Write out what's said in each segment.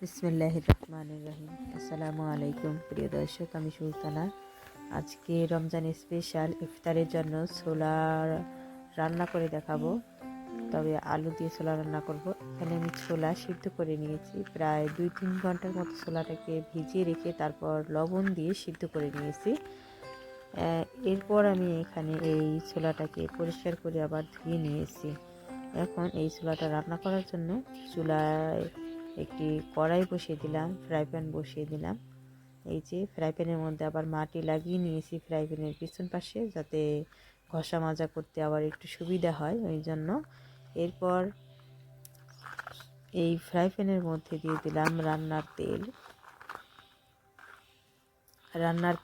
বিসমিল্লাহির রহমানির রহিম। আসসালামু আলাইকুম প্রিয় দর্শক, আমি সুলতানা। আজকে রমজান স্পেশাল ইফতারের জন্য ছোলা রান্না করে দেখাবো, তবে আলু দিয়ে ছোলা রান্না করব। এখানে আমি ছোলা সিদ্ধ করে নিয়েছি, প্রায় 2-3 ঘন্টার মতো ছোলাটাকে ভিজিয়ে রেখে তারপর লবণ দিয়ে সিদ্ধ করে নিয়েছি। এরপর আমি এখানে এই ছোলাটাকে পরিষ্কার করে আবার ধুয়ে নিয়েছি। এখন এই ছোলাটা রান্না করার জন্য চুলায় একটি কড়াই বসিয়ে দিলাম, ফ্রাই প্যান বসিয়ে দিলাম। এই যে ফ্রাই প্যানের মধ্যে আবার মাটি লাগিয়ে নিয়েছি ফ্রাই প্যানের পিছন পাশে, যাতে ঘষা মাজা করতে আবার একটু সুবিধা হয় ওই জন্য। এরপর এই ফ্রাই প্যানের মধ্যে দিয়ে দিলাম রান্নার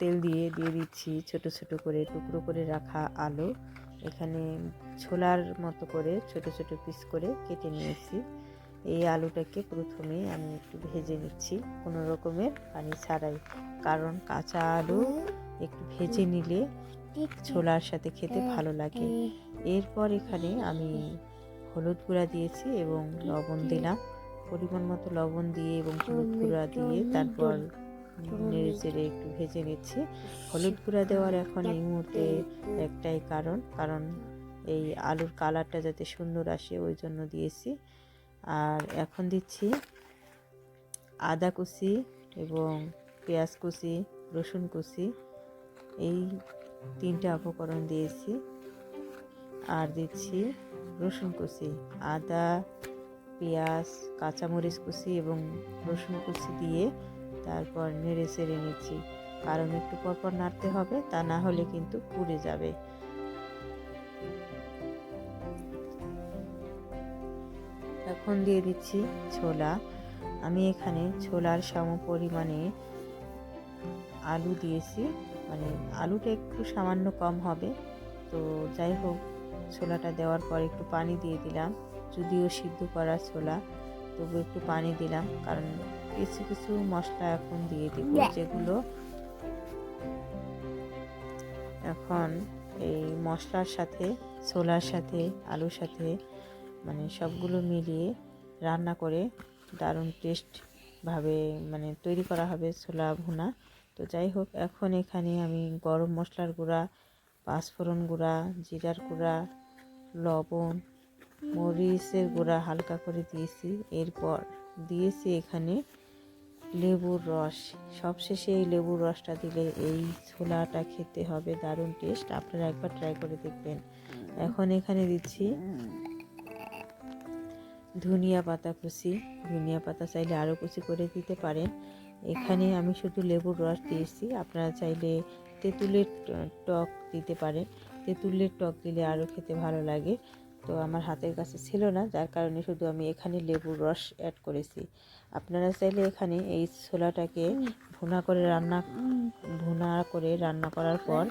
তেল দিয়ে দিচ্ছি ছোট ছোট করে টুকরো করে রাখা আলু। এখানে ছোলার মতো করে ছোট ছোট পিস করে কেটে নিয়েছি। এই আলুটাকে প্রথমে আমি একটু ভেজে নিচ্ছি, কোনো রকমের পানি ছাড়াই, কারণ কাঁচা আলু একটু ভেজে নিলে ছোলার সাথে খেতে ভালো লাগে। এরপর এখানে আমি হলুদ গুঁড়া দিয়েছি এবং লবণ দিলাম, পরিমাণ মতো লবণ দিয়ে এবং হলুদ গুঁড়া দিয়ে তারপর নেড়ে চেড়ে একটু ভেজে নিচ্ছি। হলুদ গুঁড়া দেওয়ার এখন এই মুহূর্তে একটাই কারণ এই আলুর কালারটা যাতে সুন্দর আসে, ওই জন্য দিয়েছি। আর এখন দিচ্ছি আদা কুচি এবং পেঁয়াজ কুচি, রসুন কুচি, এই 3টা উপকরণ দিয়েছি। আর দিচ্ছি রসুন কুচি, আদা, পেঁয়াজ, কাঁচামরিচ কুচি এবং রসুন কুচি দিয়ে তারপর নেড়ে চেড়ে নিচ্ছি, কারণ একটু পরপর নাড়তে হবে, তা না হলে কিন্তু পুড়ে যাবে। এখন দিয়ে দিচ্ছি ছোলা। আমি এখানে ছোলার সম পরিমাণে আলু দিয়েছি, মানে আলুটা একটু সামান্য কম হবে। তো যাই হোক, ছোলাটা দেওয়ার পর একটু পানি দিয়ে দিলাম, যদিও সিদ্ধ করা ছোলা, তবু একটু পানি দিলাম, কারণ কিছু কিছু মশলা এখন দিয়ে দিব, যেগুলো এখন এই মশলার সাথে, ছোলার সাথে, আলুর সাথে, মানে সবগুলো মিলিয়ে রান্না করে দারুণ টেস্টভাবে তৈরি করা হবে ছোলা ভুনা। তো যাই হোক, এখন এখানে আমি গরম মশলার গুঁড়া, পাঁচফোড়ন গুঁড়া, জিরার গুঁড়া, লবণ, মরিচের গুঁড়া হালকা করে দিয়েছি। এরপর দিয়েছি এখানে লেবুর রস। সবশেষে এই লেবুর রসটা দিলে এই ছোলাটা খেতে হবে দারুণ টেস্ট, আপনারা একবার ট্রাই করে দেখবেন। এখন এখানে দিচ্ছি ধনিয়া পাতা কুচি, ধনিয়া পাতা চাইলে আরও কুচি করে দিতে পারেন। এখানে আমি শুধু লেবুর রস দিয়েছি, আপনারা চাইলে তেঁতুলের টক দিতে পারেন। তেঁতুলের টক দিলে আরও খেতে ভালো লাগে, তো আমার হাতের কাছে ছিল না, যার কারণে শুধু আমি এখানে লেবুর রস অ্যাড করেছি। আপনারা চাইলে এখানে এই ছোলাটাকে ভুনা করে রান্না করার পর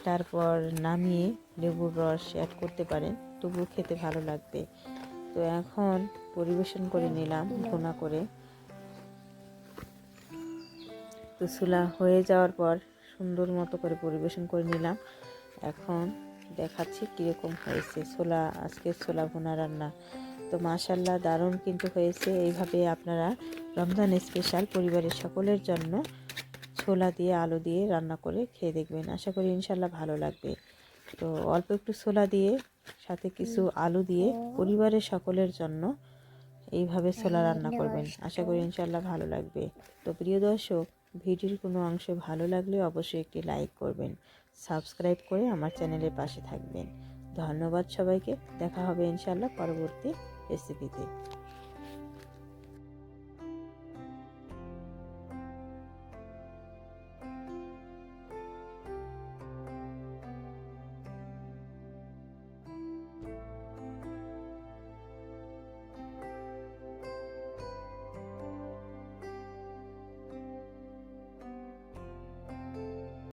তারপর নামিয়ে লেবুর রস অ্যাড করতে পারেন, তবুও খেতে ভালো লাগবে। তো এখন পরিবেশন করে নিলাম ভুনা করে। তো ছোলা হয়ে যাওয়ার পর সুন্দর মতো করে পরিবেশন করে নিলাম। এখন দেখাচ্ছি কীরকম হয়েছে আজকের ছোলা ভুনা রান্না। তো মাশাআল্লাহ, দারুণ কিন্তু হয়েছে। এইভাবে আপনারা রমজান স্পেশাল পরিবারের সকলের জন্য ছোলা দিয়ে আলু দিয়ে রান্না করে খেয়ে দেখবেন, আশা করি ইনশাল্লাহ ভালো লাগবে। তো অল্প একটু ছোলা দিয়ে সাথে কিছু আলু দিয়ে পরিবারের সকলের জন্য এইভাবে ছোলা রান্না করবেন, আশা করি ইনশাল্লাহ ভালো লাগবে। তো প্রিয় দর্শক, ভিডিওর কোনো অংশ ভালো লাগলে অবশ্যই একটি লাইক করবেন, সাবস্ক্রাইব করে আমার চ্যানেলের পাশে থাকবেন। ধন্যবাদ সবাইকে। দেখা হবে ইনশাল্লাহ পরবর্তী রেসিপিতে।